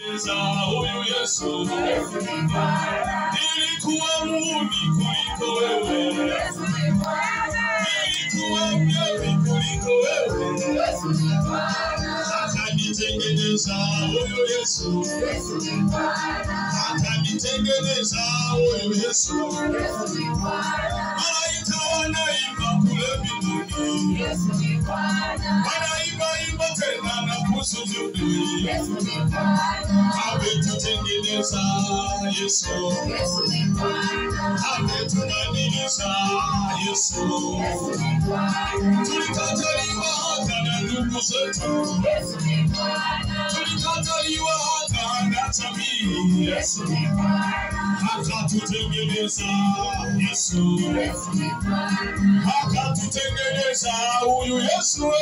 Huyu Yesu nilikuwa muni kuliko wewe, nilikuwa mnyonge kuliko wewe, akanitengeneza huyu Yesu, akanitengeneza huyu Yesu. Malaika wanaimba kule mbinguni, wanaimba tena na kusujudu. Ametutengeneza Yesu, ametubadilisha Yesu. Tulikataliwa hata na ndugu zetu, tulikataliwa hata na jamii. Yesu akatutengeneza Yesu, akatutengeneza huyu Yesu.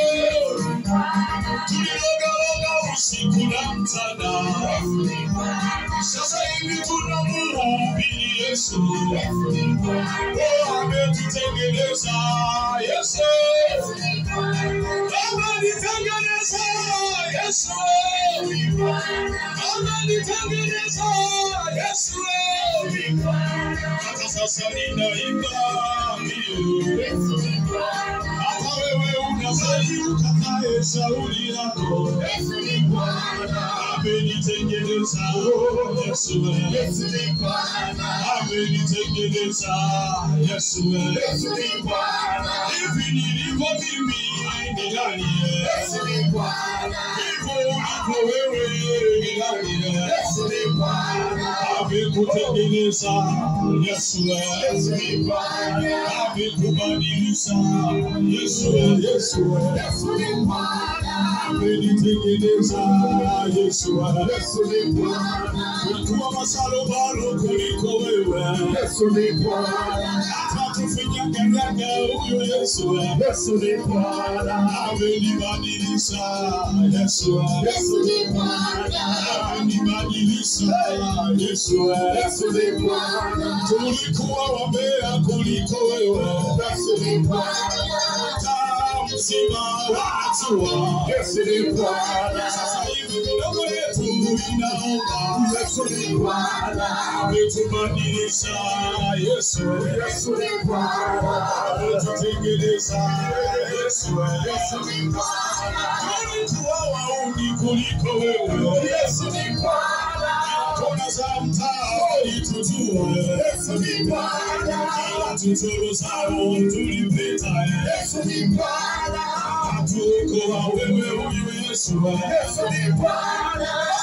Tuliloga usiku na mchana, sasa hivi tunamhubiri Yesu. Ametutengeneza Yesu, ametutengeneza Yesu, ametutengeneza Yesu. Hata sasa ninaimba hata wewe unazali ukatae shauri lako. Amenitengeneza Yesu, amenitengeneza Yesu. Hivi nilivyo mimi ni nani? Hivyo ulipo wewe ni nani? Amekutengeneza Yesu, amekubadilisha Yesu. Amenitengeneza Yesu, ulikuwa masalobalo kuliko wewe, akatufinyakanyaga huyu Yesu. Amenibadilisha Yesu, amenibadilisha Yesu. Tulikuwa wabea kuliko wewe, mzima wanatua. Sasa hivi midomo yetu inaomba. Ametubadilisha Yesu, ametutengeneza Yesu. Tulikuwa wauni kuliko wewe, kona za mtaa ulitujua. Kila tutoro zao tulipita. Hatukuwa wewe huyu Yesu.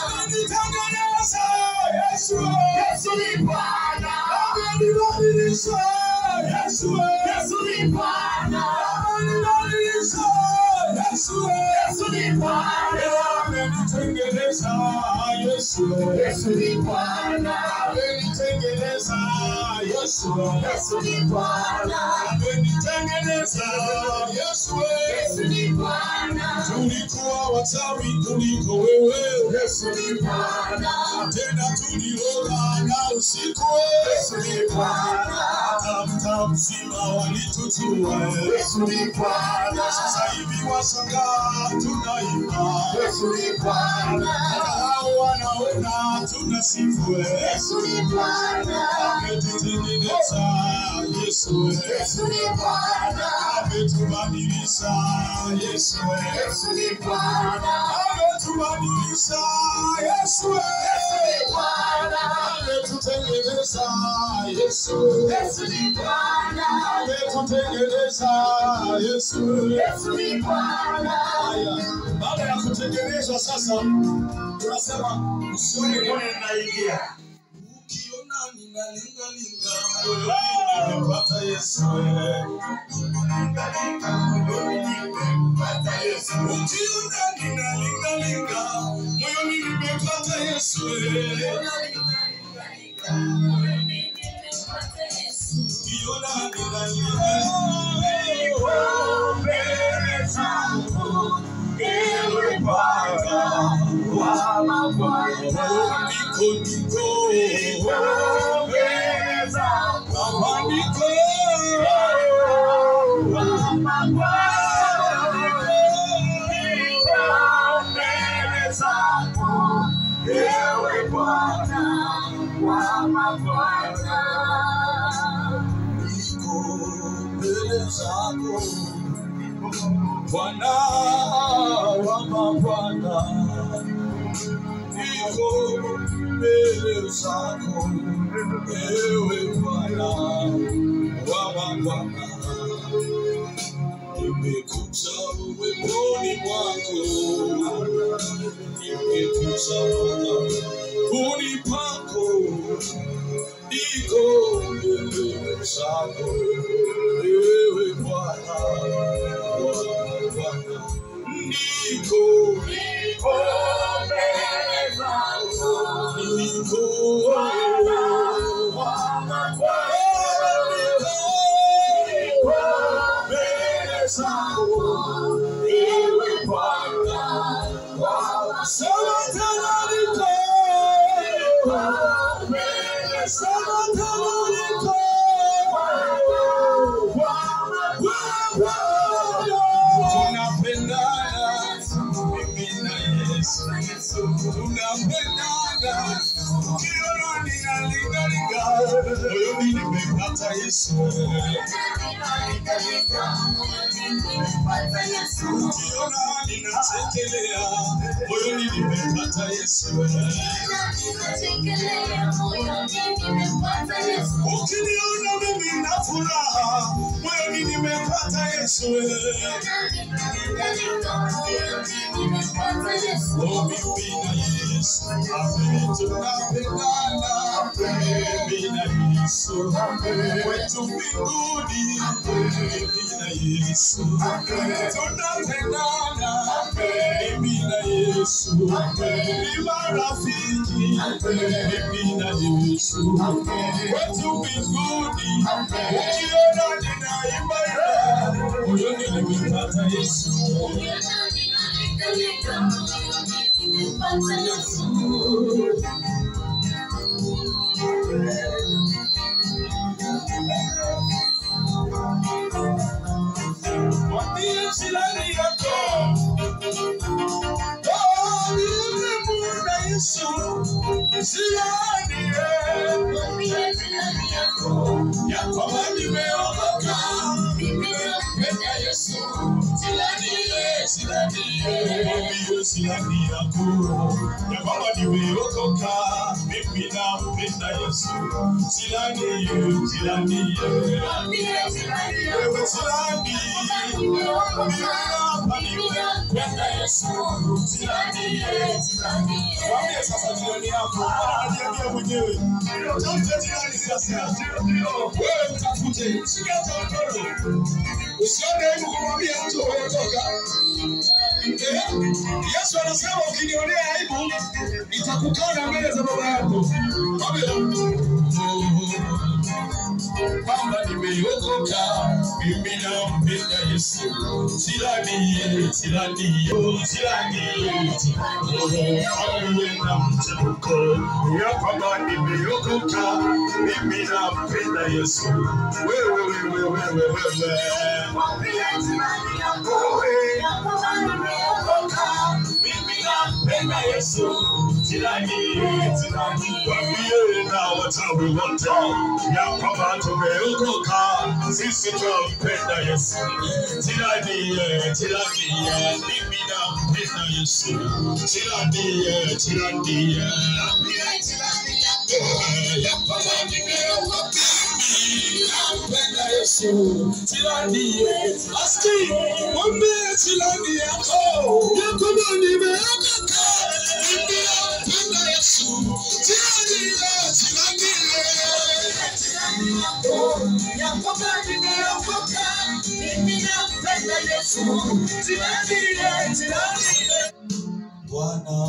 Amenitengeneza Yesu, amenibadilisha Yesu, amenibadilisha Yesu, amenitengeneza Yesu, amenitengeneza Yesu, amenitengeneza Yesu. Tulikuwa wachawi kuliko wewe, tena tuliroga na usiku. Hata mtaa mzima walitujua. Sasa hivi washangaa tunaimba, hao wanaona tunasifu. Ametutengeneza Yesu, ametubadilisha Yesu, ametubadilisha Yesu, ametutengeneza Yesu, ametutengeneza Yesu. Baada ya kutengenezwa sasa tunasema usione mbona ninaingia. Ukiona ninalingalinga moyoni nimepata Yesu. Ukiona ninalingalinga moyoni nimepata Yesu. Ukiona ninalingalinga wa mabwana. Niko mbele zako Bwana wa mabwana. Niko mbele zako ewe Bwana wa mabwana. Nimekuja uweponi mwako, nimekuja uweponi pako, niko mbele zako ewe Bwana wa mabwana. Niko mbele zako, niko Bwana wa mabwana. Ewe Bwana wa Sabataniko, Sabataniko, tunapendana mimi na Yesu, tunapendana kiona ninalinga moyoni nimepata Yesu. Ukiona ninachekelea moyoni nimepata Yesu. Ukiniona mimi na furaha moyoni nimepata Yesu. Oh, mimi na Yesu tunapendana, mimi na Yesu wetu mbinguni, mimi na Yesu tunapendana, mimi na Yesu ni marafiki, mimi na Yesu wetu mbinguni. Ukiona ninaimba moyoni nimepata Yesu. Silani yako ya baba nimeokoka, mimi nampenda Yesu. Silani silani wewe silani nimeokoka Yesu. Silani wambie sasa jirani yako, anajiambia mwenyewe tamte jirani sasa. Wewe mtafute shikata mkono, usione hebu kumwambia mtu umeokoka. Yesu anasema ukinionea aibu nitakukana mbele za baba yako. Kwamba nimeokoka, mimi nampenda Yesu. Silani na mtamko ya kwamba nimeokoka, mimi nampenda Yesu. Wewe mimi nampenda Yesu. Silani wambie na watawi wote ya kwamba tumeokoka, sisi tunampenda Yesu. Silani mimi nampenda Yesu. Silani ya kwamba nimeokoka, nampenda Yesu. Silani aski wambie silani yako ya kwamba nimeokoka, mimi nampenda Yesu. Silani yako ya kwamba nimeokoka, mimi nampenda Yesu. Silani Bwana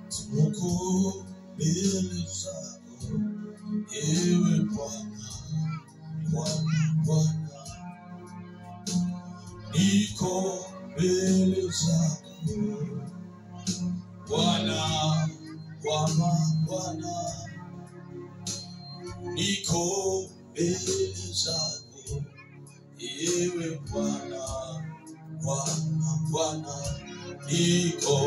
tuko mbele zako ewe Bwana niko mbele zako Bwana niko mbele zako ewe Bwana niko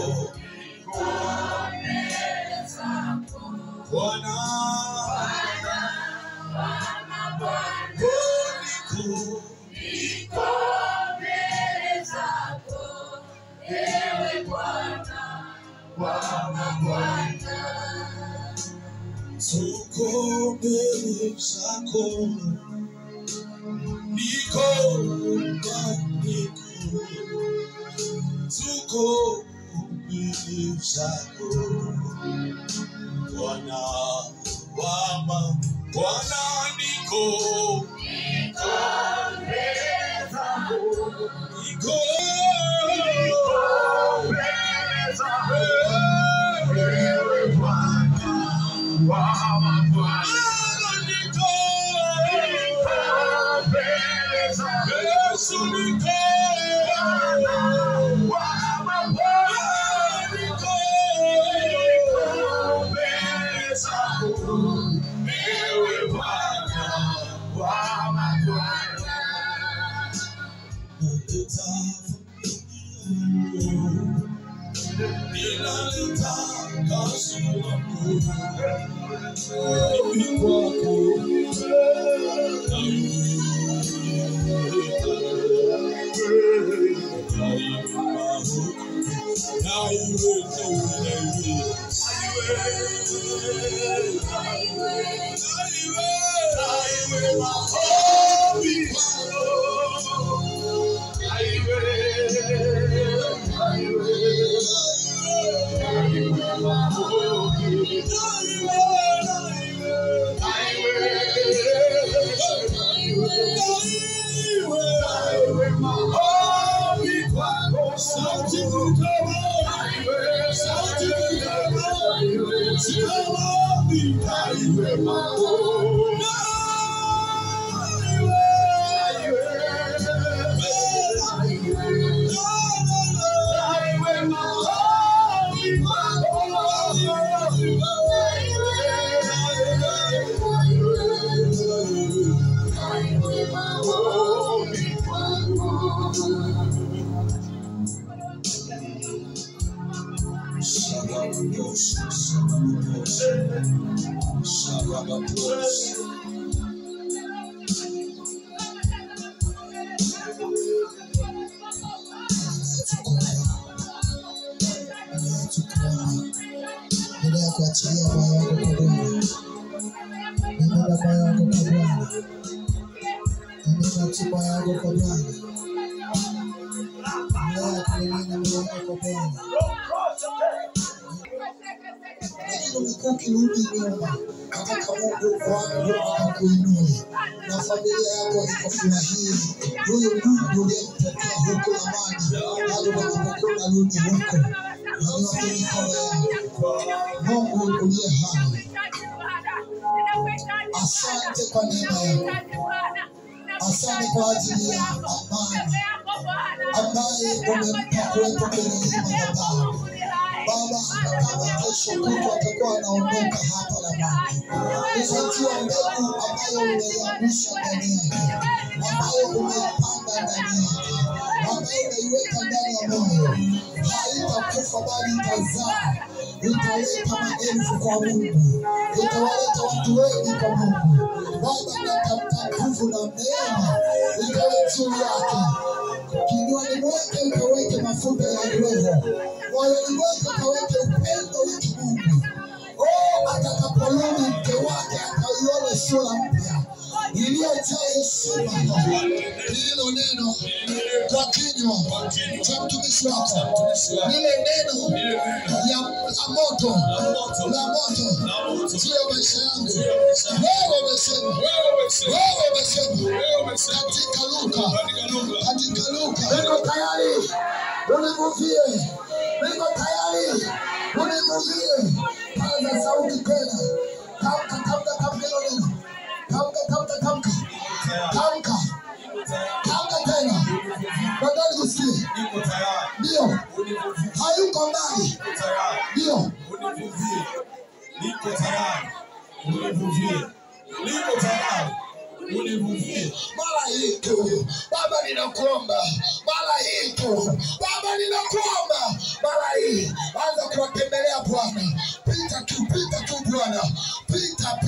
Bwana niko mbele zako, ewe Bwana wa mabwana. Tuko mbele zako, niko tuko mbele zako, Bwana wa mabwana. Niko mbele zako, niko mbele zako, ewe Bwana wa mabwana. Niko mbele zako, Yesu, niko wa mabwana. Niko mbele zako, ewe Bwana wa mabwana. Ninaleta kazi yangu kwako, kuachilia moyo wako kwa Bwana. Nenda moyo wako kwa Bwana. Nenda chupa yako kwa Bwana. Nenda kumimina moyo wako kwa Bwana. Lakini umekuwa ukirudi nyuma, nataka Mungu wako akuinue na familia yako ikafurahie. Huyo Mungu uliyempokea huko amani, bado unapokuwa unarudi huko. Mungu uliye hai, asante kwa neema yako, asante kwa ajili ya amani ambaye umempa kuwepo kwenye hii madhabahu. Baba, kama kesho kutwa atakuwa anaondoka hapa na Baba, usiachie mbegu ambayo umeiangusha ndani yake, ambayo umeipanda ndani yake, ambayo umeiweka ndani ya moyo, haitakufa bali itazaa, italeta maelfu kwa Mungu, itawaleta watu wengi kwa Mungu. Baba, natamka nguvu na neema ikawe juu yake, kinywani mwake ukaweke mafuta ya Roho, moyoni mwake ukaweke upendo wa kimungu. Atakaporudi mke wake ataiona sura mpya iliyojaa heshima. Hilo neno kwa kinywa cha mtumishi wako, lile neno la moto juu ya maisha yangu. Wewe umesema katika Luka, niko tayari univuvie, niko tayari univuvie. Paza sauti tena, tamka hilo neno, tamka tena, badala kusikia. Ndio, hayuko mbali. Ndio, niko tayari univuvie. Mara hii tu Baba ninakuomba, mara hii tu Baba ninakuomba, mara hii anza kuwatembelea Bwana. Pita pita tu Bwana. Pita.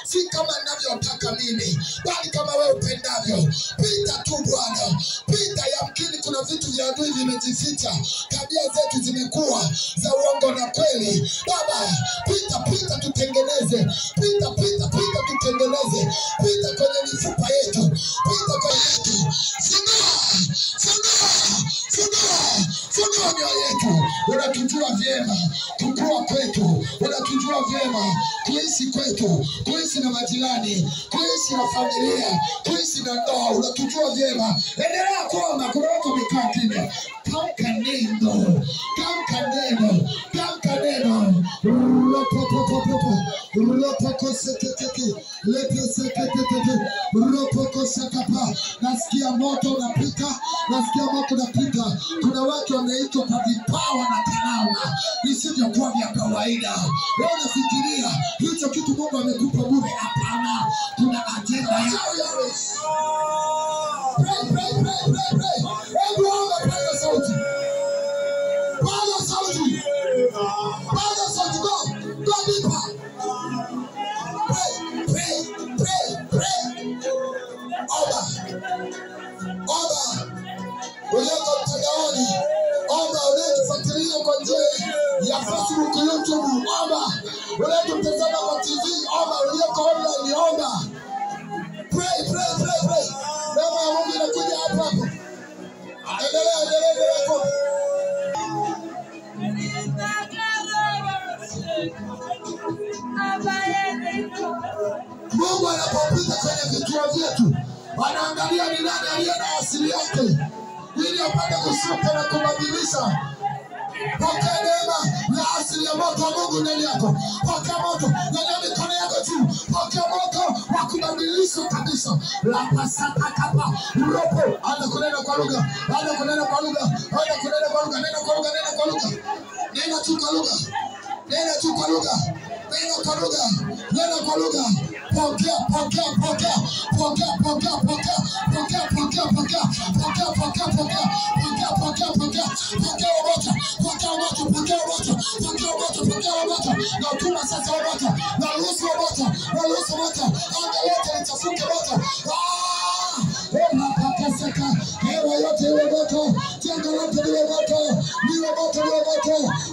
Si kama ninavyotaka mimi, bali kama wewe upendavyo. Pita tu Bwana. Pita, yamkini kuna vitu vya adui vimejificha. Tabia zetu zimekuwa za uongo na kweli. Baba, pita tutengeneze. Pita tutengeneze. Pita kwenye mifupa yetu. Pita kwenye yetu. Funua mioyo yetu. Unatujua vyema kukua kwetu. Unatujua vyema kuishi kwetu. Kuishi na majirani. Kuishi na familia. Kuishi na ndoa. Unatujua vyema. Endelea kuomba. Kuna watu wamekaa kimya. Tamka neno. Nasikia moto unapita. Kuna watu wameitwa kwa vipawa na karama visivyokuwa vya kawaida. Wewe unafikiria hicho kitu Mungu amekupa bure? Hapana, kuna agenda yao. Pray. Hebu omba, paza sauti. Go deeper. Pray. Omba. Ulioko mtandaoni, omba. Unayetufuatilia kwa njia ya Facebook, YouTube, omba. Unayetutazama kwa TV, omba. Ulioko online, omba. Pray. Neema ya Mungu inakuja hapo. Endelea kwa. Mungu anapopita kwenye vituo vyetu, anaangalia ni nani aliye na asili yake, ili apate kushuka na kubadilisha. Pokea neema ya asili ya moto wa Mungu ndani yako. Pokea moto, nyanyua mikono yako juu. Pokea moto wa kubadilisha kabisa. La pasaka kapa ropo. Anza kunena kwa lugha. Nena kwa lugha. Nena tu kwa lugha. Pokea moto. Na utuma sasa moto. Na ruhusu moto. Anga yote itafuke moto. Hewa yote iwe moto. Jengo lote liwe moto. Liwe moto.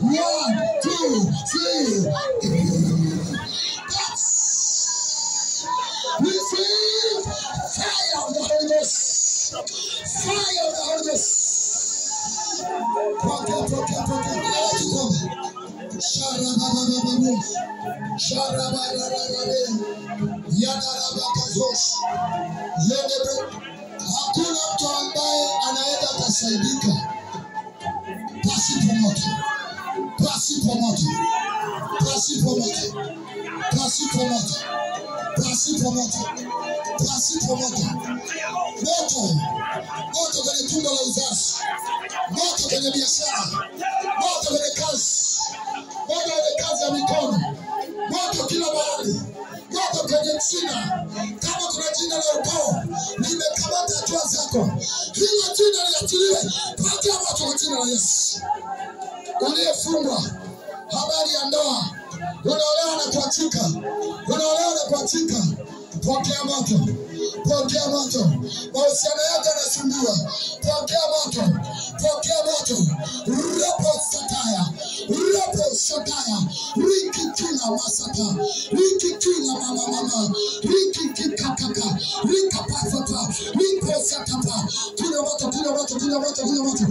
1, 2, 3. Receive fire of the Holy Ghost. Pokea. Hakuna mtu ambaye anaenda kusaidika pasipo moto. Moto kwenye tumbo la uzazi. Moto kwenye biashara. Moto kwenye kazi. Moto kwenye kazi ya mikono. Moto kila mahali. Moto kwenye jina. Kama kuna jina la ukoo limekamata hatua zako, hilo jina liachiliwe. Pokea moto kwa jina la Yesu. Uliyefungwa habari ya ndoa, unaolewa na kuachika. Pokea moto. Mahusiano yako yanasumbua. Pokea moto. Ropo sataya. Rikikila masata. Rikikila mama. Rikikikakaka. Rikapasata. Riposatapa. Kunya moto.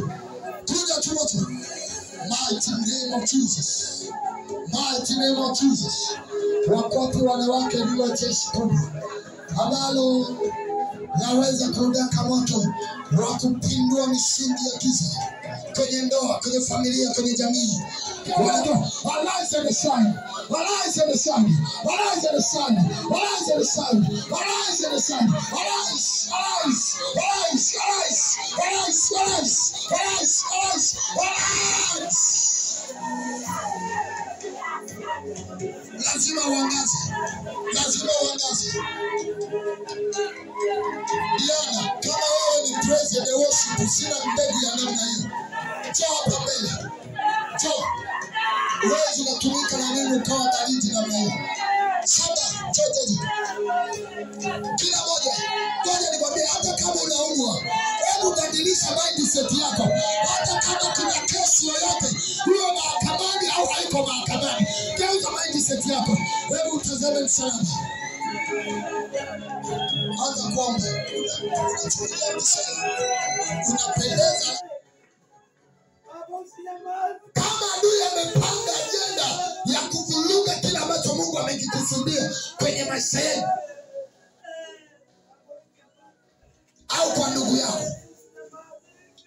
Mighty name of Jesus. Wakopi wanawake ndio jeshi kubwa ambalo naweza kuudaka moto wa kupindua misingi ya giza kwenye ndoa, kwenye familia, kwenye jamii. Arise and shine. Lazima uangaze. Diana, kama wewe ni president wa worship, sina mbegu ya namna hiyo. Njoo hapa mbele. Njoo. Uwezi unatumika na neno ukawa baridi namna hiyo. Saba, chote. Kila moja. Ngoja nikwambie, hata kama unaumwa, hebu badilisha mindset yako. Hata kama kuna kesi yoyote, hiyo mahakamani au haiko mahakamani, geuza mindset yako. Hebu utazame msalaba. Anza kuomba. Unapendeza. Kama adui amepanga ajenda ya kuvuruga kila ambacho Mungu amekikusudia kwenye maisha yenu au kwa ndugu yako,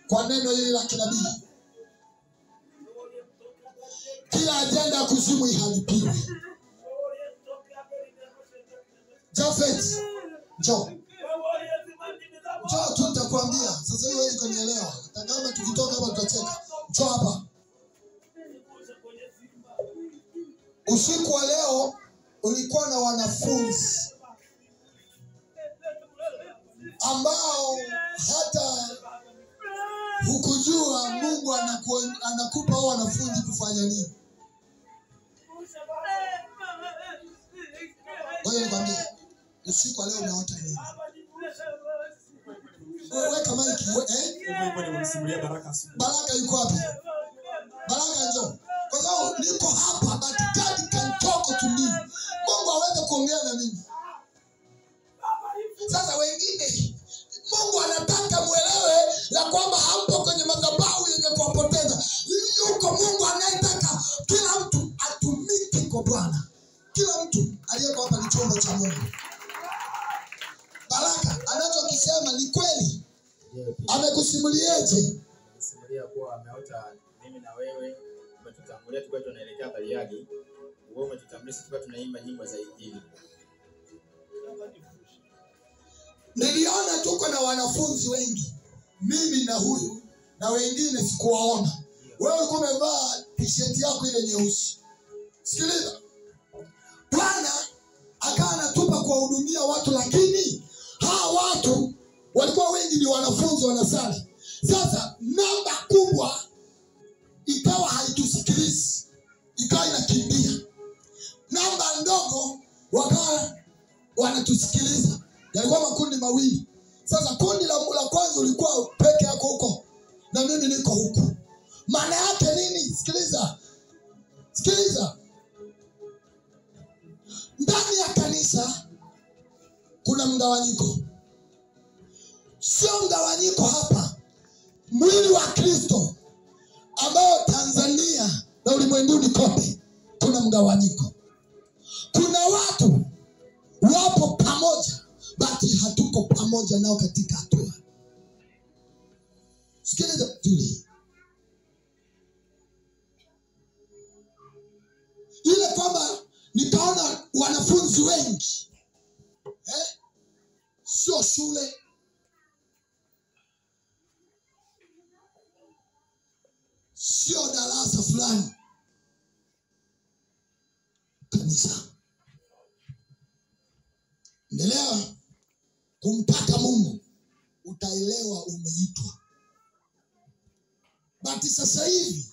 kwa neno hili la kinabii, kila ajenda ya kuzimu iharibiwe. Jafet, njoo. Njoo tu nitakwambia. Sasa hiyo wewe kunielewa. Kama tukitoka hapa tutacheka. Njoo hapa. Usiku wa leo ulikuwa na wanafunzi ambao hata hukujua Mungu anakupa hao wanafunzi kufanya nini. Wewe nikwambie, usiku wa leo unaota nini? Weka maiki, Baraka yuko wapi? Baraka njoo. Kwa sababu niko hapa, but God can talk to me. Mungu aweze kuongea na mimi. Sasa wengine Mungu anataka muelewe ya kwamba hampo kwenye madhabahu yenye kuwapoteza. Yuko Mungu anayetaka kila mtu atumike kwa Bwana. Kila mtu aliyeko hapa ni chombo cha Mungu. Baraka anachokisema ni kweli. Amekusimuliaje? Simulia kuwa ameota mimi na wewe umetutangulia tukao tunaelekea Bariadi. Wewe umetutambulisha tukao tunaimba nyimbo za Injili. Niliona tuko na wanafunzi wengi. Mimi na huyu na wengine sikuwaona. Wewe ulikuwa umevaa t-shirt yako ile nyeusi. Sikiliza. Bwana akawa anatupa kuwahudumia watu, lakini hawa watu walikuwa wengi ni wanafunzi wanasali. Sasa namba kubwa ikawa haitusikilizi, ikawa inakimbia. Namba ndogo wakawa wanatusikiliza. Yalikuwa makundi mawili. Sasa kundi la kwanza ulikuwa peke yako huko na mimi niko huko. Maana yake nini? Sikiliza. Sikiliza. Ndani ya kanisa kuna mgawanyiko. Sio mgawanyiko hapa. Mwili wa Kristo ambao Tanzania na ulimwenguni kote kuna mgawanyiko. Kuna watu wapo pamoja, bali hatuko pamoja nao katika hatua. Sikiliza tuli. Ile kwamba nikaona wanafunzi wengi. Sio shule. Sio darasa fulani. Kanisa. Endelea kumtaka Mungu, utaelewa umeitwa. Bati sasa hivi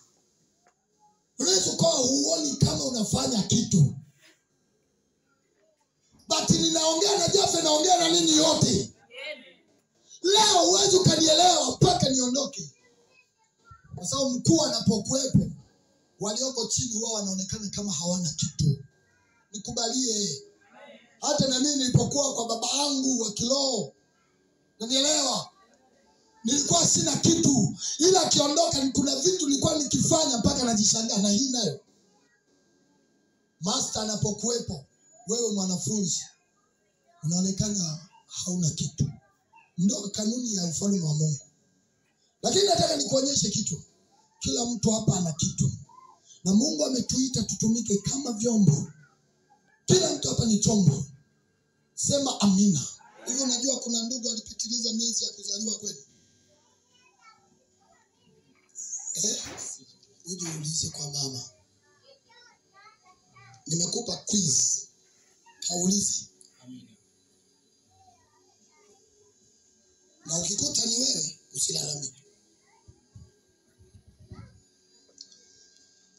unaweza kuwa huoni kama unafanya kitu. Bati ninaongea na Jafe, naongea na ninyi yote. Leo huwezi ukanielewa mpaka niondoke. Kwa sababu mkuu anapokuwepo, walioko chini wao wanaonekana kama hawana kitu. Nikubalie. Hata na mimi nilipokuwa kwa baba yangu wa kiroho, unanielewa? Nilikuwa sina kitu, ila akiondoka kuna vitu nilikuwa nikifanya mpaka najishangaa. Na hii nayo master anapokuwepo, wewe mwanafunzi unaonekana hauna kitu. Ndio kanuni ya ufalme wa Mungu. Lakini nataka nikuonyeshe kitu. Kila mtu hapa ana kitu. Na Mungu ametuita tutumike kama vyombo. Kila mtu hapa ni chombo. Sema amina. Hivyo unajua kuna ndugu alipitiliza miezi ya kuzaliwa kweli. Uje uulize kwa mama. Nimekupa quiz. Kaulize. Amina. Na ukikuta ni wewe, usilalamike.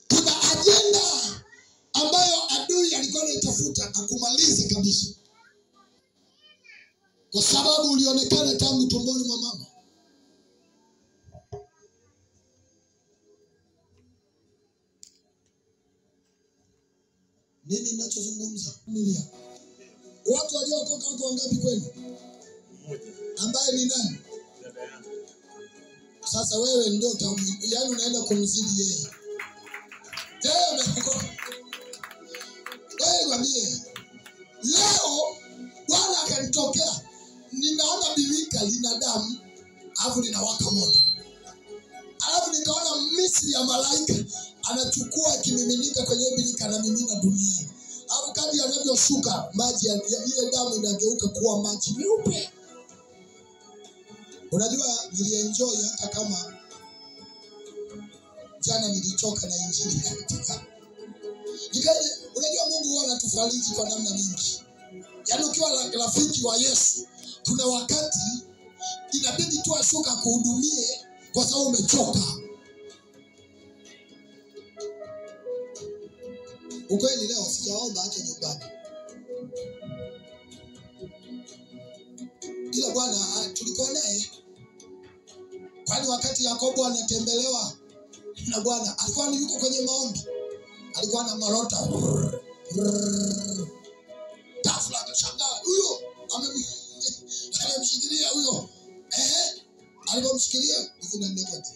Kuna agenda mafuta akumalize kabisa, kwa sababu ulionekana tangu tumboni mwa mama. Nini ninachozungumza? Watu waliokoka wako wangapi kwenu? Ambaye ni nani? Sasa wewe ndio yaani unaenda kumzidi yeye. Wewe mwambie, leo Bwana akanitokea, ninaona birika lina damu, alafu linawaka moto. Alafu nikaona Misri ya malaika anachukua kimiminika kwenye birika na mimina duniani. Alafu kadri anavyoshuka maji ya ile damu inageuka kuwa maji meupe. Unajua nilienjoy hata kama jana nilichoka na injili katika. Unajua Mungu huwa anatufariji kwa namna nyingi. Yaani ukiwa rafiki wa Yesu, kuna wakati inabidi tu ashuka kuhudumie kwa sababu umechoka. Ukweli leo sijaomba hata nyumbani. Ila Bwana tulikuwa naye. Kwani wakati Yakobo anatembelewa na Bwana, alikuwa yuko kwenye maombi. Alikuwa na marota. Tafla akashangaa, huyo amemshikilia huyo. Alipomshikilia kuna nekoti.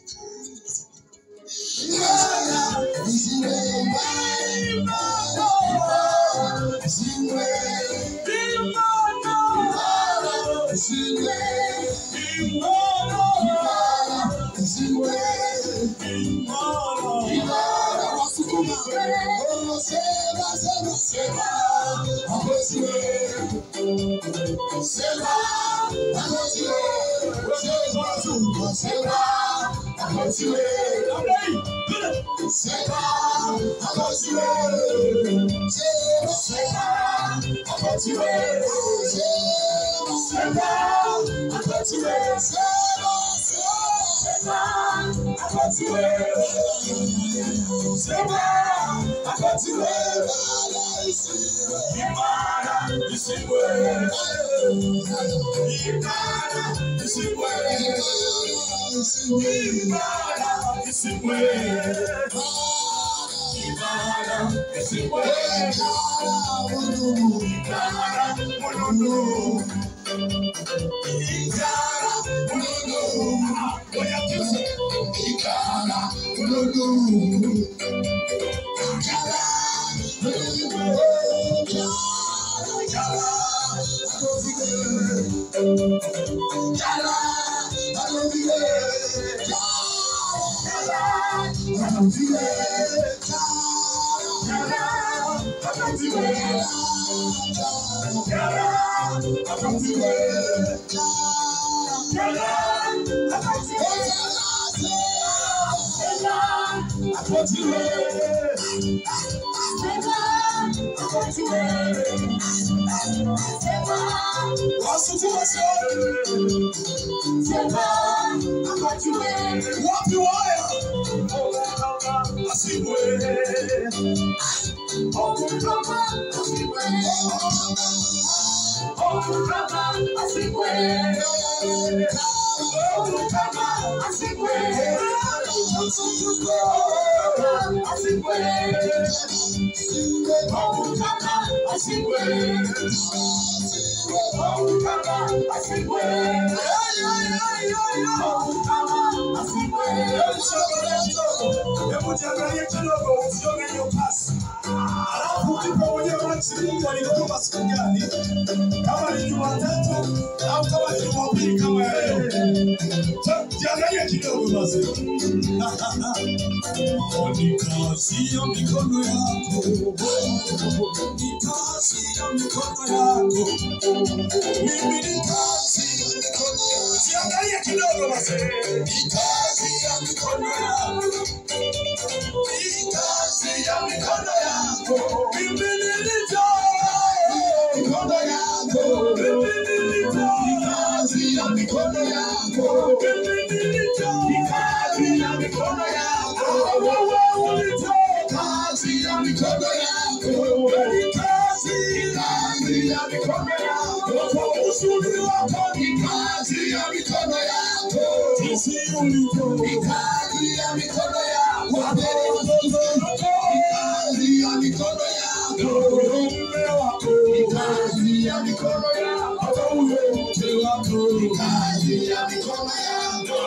Wokovu uzuri wako ni kazi ya mikono yako. Jinsi ulivyo ni kazi ya mikono yako. Watoto wako ni kazi ya mikono yako. Mume wako ni kazi ya mikono yako. Hata ule mke wako ni kazi ya mikono yako.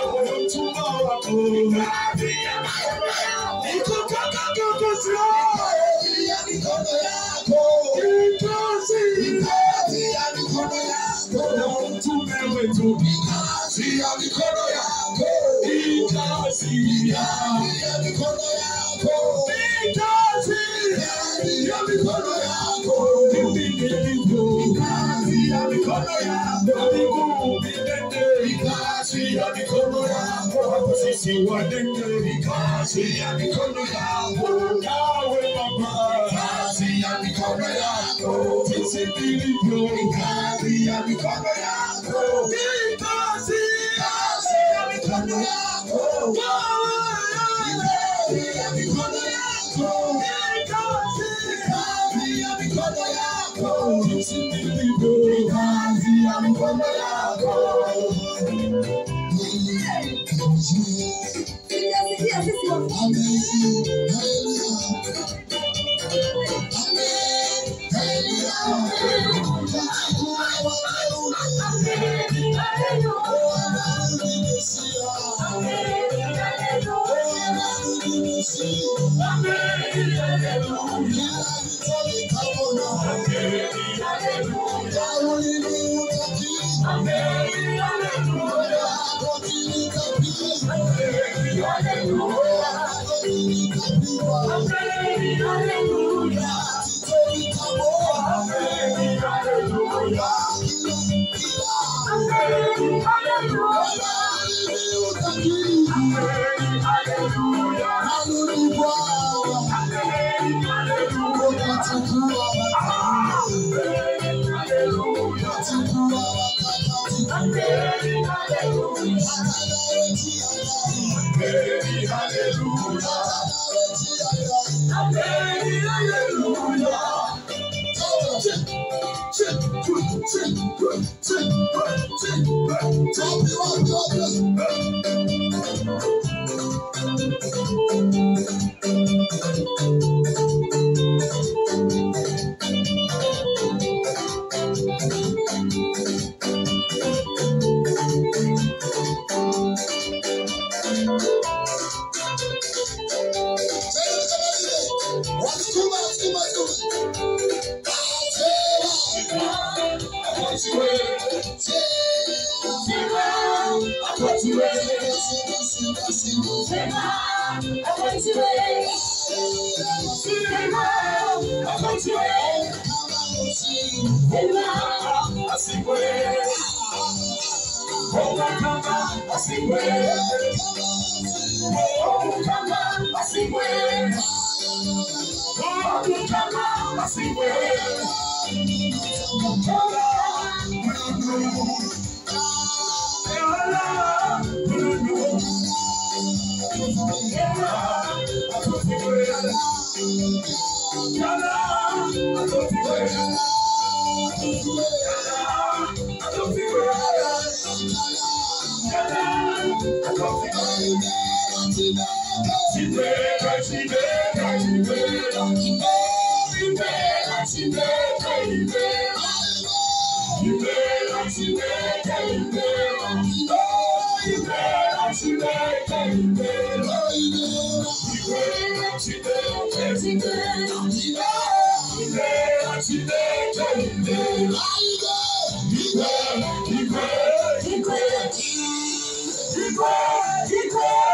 Mtumwa wako ni kazi ya mikono yako. Nikutaka kukusia ni kazi ya mikono yako. Ni kazi ya mikono yako. Na mtume wetu ni kazi ya mikono yako. Ni kazi ya mikono yako. Ni kazi ya mikono yako. Mimi nilivyo ni kazi ya mikono yako. Miguu minene ni kazi ya mikono yako. Hata sisi wanene ni kazi ya mikono yako. Nawe Baba kazi ya mikono yako. Jinsi nilivyo ni kazi ya mikono yako. Ni kazi ya mikono yako. Ni kazi ya mikono yako. Ni kazi ya mikono yako. Jinsi nilivyo ni kazi ya mikono yako. He